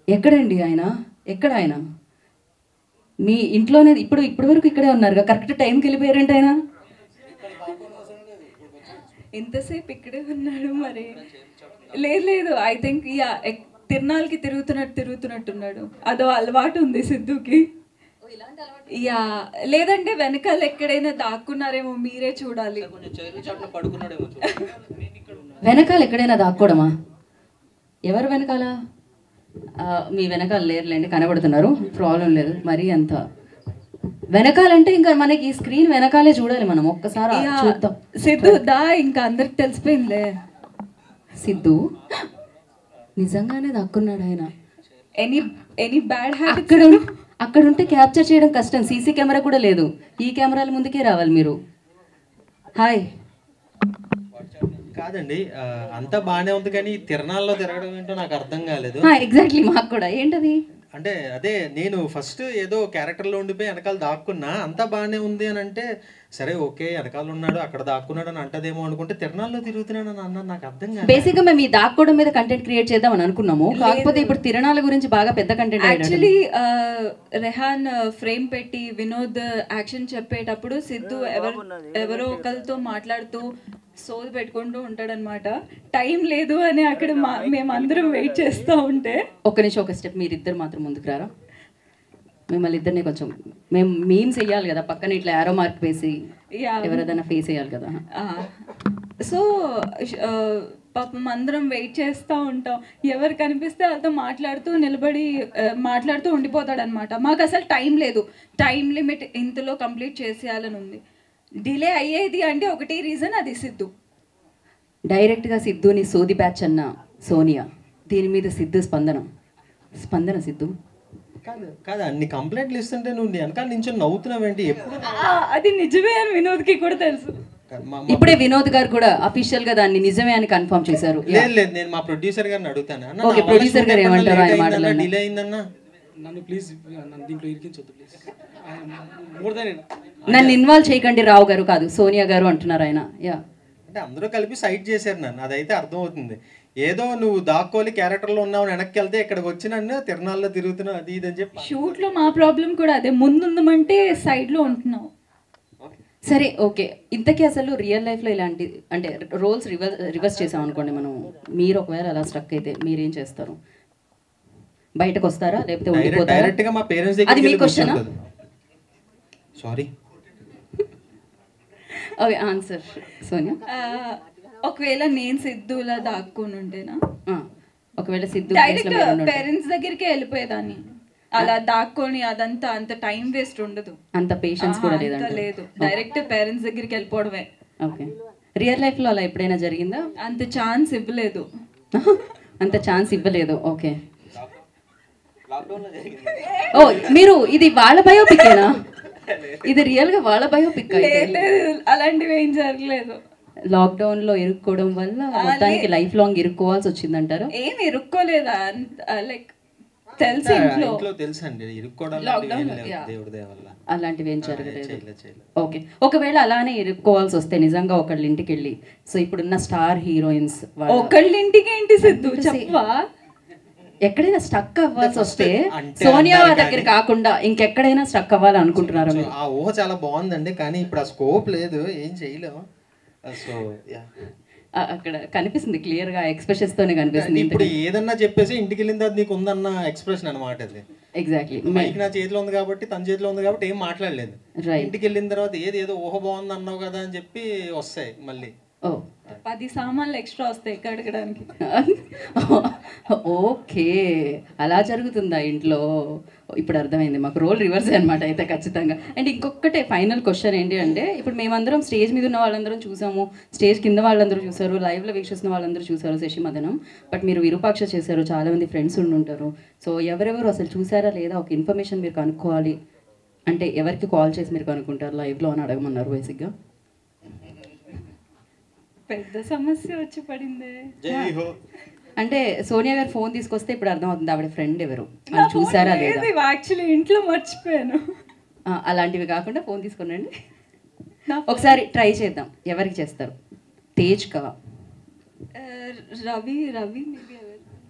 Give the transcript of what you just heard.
ఎక్కడండి ఆయన? ఎక్కడ ఆయన? మీ ఇంట్లోనే ఇప్పటి వరకు ఇక్కడే ఉన్నారుగా, కరెక్ట్ టైంకి వెళ్ళిపోయారంటే ఆయన. ఇంతసేపు ఇక్కడే ఉన్నాడు మరి. లేదు లేదు, ఐ థింక్ యా తిరునాళ్ళకి తిరుగుతున్నట్టున్నాడు. అదో అలవాటు ఉంది సిద్ధుకి. యా లేదంటే వెనకాల ఎక్కడైనా దాక్కున్నారేమో, మీరే చూడాలి. వెనకాల ఎక్కడైనా దాక్కోవడమా? ఎవరు వెనకాల? మీ వెనకాల లేరులేండి, కనబడుతున్నారు, ప్రాబ్లం లేదు. మరీ అంత వెనకాలంటే ఇంకా మనకి స్క్రీన్ వెనకాలే చూడాలి మనం. ఒక్కసారి చూద్దాం. సిద్ధు దా, ఇంకా అందరికి తెలిసిపోయిందిలే. సిద్ధు నిజంగానే దాక్కున్నాడు ఆయన. Any bad habit? అక్కడ ఉంటే క్యాప్చర్ చేయడం కష్టం, సీసీ కెమెరా కూడా లేదు. ఈ కెమెరాల ముందుకే రావాలి మీరు. హాయ్. కాదండి, అంతా బాగానే ఉంది కానీ తిరణాల్లో తిరగడం ఏంటో నాకు అర్థం కాలేదు. ఎగ్జాక్ట్లీ, మాకు కూడా ఏంటది అంటే అదే నేను ఫస్ట్ ఏదో క్యారెక్టర్లో ఉండిపోయి వెనకాల దాక్కున్నా, అంతా బాగానే ఉంది అని అంటే సరే ఓకే వెనకాల ఉన్నాడు అక్కడ దాక్కున్నాడు అని అంటదేమో అనుకుంటే తిరణాల్లో తిరుగుతున్నాడు అని అన్నాను. నాకు అర్థం కాదు. బేసిక్గా మేము ఈ దాక్కోవడం మీద కంటెంట్ క్రియేట్ చేద్దామని అనుకున్నాము, కాకపోతే ఇప్పుడు తిరణాల గురించి బాగా పెద్ద కంటెంట్. యాక్చువల్లీ రెహాన్ ఫ్రేమ్ పెట్టి వినోద్ యాక్షన్ చెప్పేటప్పుడు సిద్ధు ఎవరో ఒకరితో మాట్లాడుతూ సోల్ పెట్టుకుంటూ ఉంటాడనమాట. టైం లేదు అని అక్కడ మేమందరం వెయిట్ చేస్తూ ఉంటే ఒక నిమిషం, ఒక స్టెప్ మీరిద్దరు మాత్రం ముందుకు రారా. మిమ్మల్ని ఇద్దరిని కొంచెం మేము మీమ్స్ వేయాలి కదా, పక్కన ఇట్లా యారో మార్క్ వేసి ఎవరైనా ఫేస్ వేయాలి కదా. సో పాపం అందరం వెయిట్ చేస్తూ ఉంటాం. ఎవరు కనిపిస్తే వాళ్ళతో మాట్లాడుతూ ఉండిపోతాడనమాట. మాకు అసలు టైం లేదు, టైం లిమిట్ ఇంతలో కంప్లీట్ చేసేయాలని ఉంది. డిలే అయ్యేది అంటే ఒకటి రీజన్, అది సిద్ధు. డైరెక్ట్గా సిద్ధుని సోది బ్యాచ్ అన్న సోనియా, దీని మీద సిద్ధు స్పందన సిద్ధు కాదు అన్ని కంప్లైంట్లు ఇస్తుంటే నువ్వు వెనకాల నుంచి నవ్వుతున్నావేంటి? ఎప్పుడు అది నిజమే అని వినోద్కి కూడా తెలుసు. ఇప్పుడే వినోద్ గారు కూడా అఫీషియల్ గా దాన్ని నిజమే అని కన్ఫర్మ్ చేశారు. లేదు నేను మా ప్రొడ్యూసర్ గారిని అడుగుతాను. ఓకే, ప్రొడ్యూసర్ గారు ఏమంటారు ఆయన మాటలు? డిలే అయిందన్నా నన్ను ప్లీజ్ దీంట్లో ఇరికించొద్దు ప్లీజ్. నన్ను ఇన్వాల్వ్ చేయకండి రావు గారు, కాదు సోనియా గారు అంటున్నారు ఆయన. యా అంటే అందరూ కలిపి సైట్ చేశారు నన్ను, అదైతే అర్థమవుతుంది. ఏదో నువ్వు దాక్కోలి క్యారెక్టర్లో ఉన్నావు, వెనక్కి వెళ్తే ఇక్కడికి వచ్చి నన్ను తిరణాల్లో తిరుగుతున్నావు అది ఇది అని చెప్పి. షూట్లో మా ప్రాబ్లం కూడా అదే, ముందుందమంటే సైడ్లో ఉంటున్నావు. సరే ఓకే, ఇంతకీ అసలు రియల్ లైఫ్లో ఇలాంటి అంటే రోల్స్ రివర్స్ చేసాం అనుకోండి మనం, మీరు ఒకవేళ అలా స్ట్రక్ అయితే మీరేం చేస్తారు? బయటకు వస్తారా లేకపోతే ఉండిపోతారా? డైరెక్ట్గా మా పేరెంట్స్ దగ్గరికి అది మీ question. Sorry okay, answer Sonia. ఒకవేళ నేను సిద్ధులా దాక్కుని ఉంటేనా, ఒకవేళ సిద్ధు డైరెక్ట్ పేరెంట్స్ దగ్గరికి వెళ్ళిపోయేదాన్ని. అలా దాక్కొని అదంతా అంత టైం వేస్ట్ ఉండదు, అంత పేషెన్స్ కూడా లేదు. డైరెక్ట్ పేరెంట్స్ దగ్గరికి వెళ్ళిపోవడమే. ఓకే, రియల్ లైఫ్లో అలా ఎప్పుడైనా జరిగిందా? అంత ఛాన్స్ ఇవ్వలేదు. అంత ఛాన్స్ ఇవ్వలేదు. ఓకే, ఓ మీరు ఇది వాళ్ళ బయోపిక్నా? ఇది రియల్ గా వాళ్ళ బయోపిక్? అలాంటివి ఏం జరగలేదు. లాక్డౌన్ లో ఇరుక్కోవడం వల్ల మొత్తానికి లైఫ్ లాంగ్ ఇరుక్కోవాల్సి వచ్చింది అంటారు? ఏం ఇరుక్కోలేదా, లైక్ తెలుసు ఇంట్లో తెలుసండి ఇరుక్కోవడం అలాంటివి ఏం జరగలేదు. ఓకే, ఒకవేళ అలానే ఇరుక్కోవాల్సి వస్తే నిజంగా ఒకళ్ళ ఇంటికి వెళ్ళి, సో ఇప్పుడున్న స్టార్ హీరోయిన్స్ ఒకళ్ళ ఇంటికి ఏంటి సిద్ధు చెప్పవా, ఎక్కడైనా స్టక్ అవ్వాల్సి వస్తే సోనియా దగ్గర కాకుండా ఇంకెక్కడైనా స్టక్ అవ్వాలి అనుకుంటున్నారా? ఆ ఊహ చాలా బాగుందండి, కానీ ఇప్పుడు ఆ స్కోప్ లేదు, ఏం చేయలేము. సో అక్కడ కనిపిస్తుంది క్లియర్ గా, ఎక్స్ప్రెషన్స్ తోనే కనిపిస్తుంది. ఇప్పుడు ఏదన్నా చెప్పేసి ఇంటికి వెళ్ళిన తర్వాత నీకు ఉందన్న ఎక్స్ప్రెషన్ అనమాట అది. ఎగ్జాక్ట్లీ, మైక్ నా చేతిలో ఉంది కాబట్టి, తన చేతిలో ఉంది కాబట్టి ఏం మాట్లాడలేదు. ఇంటికి వెళ్ళిన తర్వాత ఏదో ఊహ బాగుంది అన్నావు కదా అని చెప్పి వస్తాయి మళ్ళీ. 10 సామాన్లు ఎక్స్ట్రా వస్తాయి కడగడానికి. ఓకే, అలా జరుగుతుందా ఇంట్లో? ఇప్పుడు అర్థమైంది మాకు, రోల్ రివర్స్ అనమాట అయితే ఖచ్చితంగా. అండ్ ఇంకొకటే ఫైనల్ క్వశ్చన్ ఏంటి అంటే, ఇప్పుడు మేమందరం స్టేజ్ మీద ఉన్న వాళ్ళందరం చూసాము, స్టేజ్ కింద వాళ్ళందరూ చూసారు, లైవ్లో వీక్షిస్తున్న వాళ్ళందరూ చూసారు శశి మదనం. బట్ మీరు విరూపాక్ష చేశారు, చాలామంది ఫ్రెండ్స్ ఉండుంటారు. సో ఎవరెవరు అసలు చూసారా లేదా ఒక ఇన్ఫర్మేషన్ మీరు కనుక్కోవాలి అంటే ఎవరికి కాల్ చేసి మీరు కనుక్కుంటారు లైవ్లో అని అడగమన్నారు బేసిక్గా. పెద్ద సమస్య వచ్చి పడింది. అంటే సోనియా గారు ఫోన్ తీసుకొస్తే ఇప్పుడు అర్థమవుతుంది ఆవిడ ఫ్రెండ్ ఎవరు అని చూసారా లేదా? యాక్చువల్లీ ఇంట్లో మర్చిపోయాను. అలాంటివి కాకుండా ఫోన్ తీసుకునండి, ఒకసారి ట్రై చేద్దాం. ఎవరికి చేస్తారు? తేజ్ కా, రవి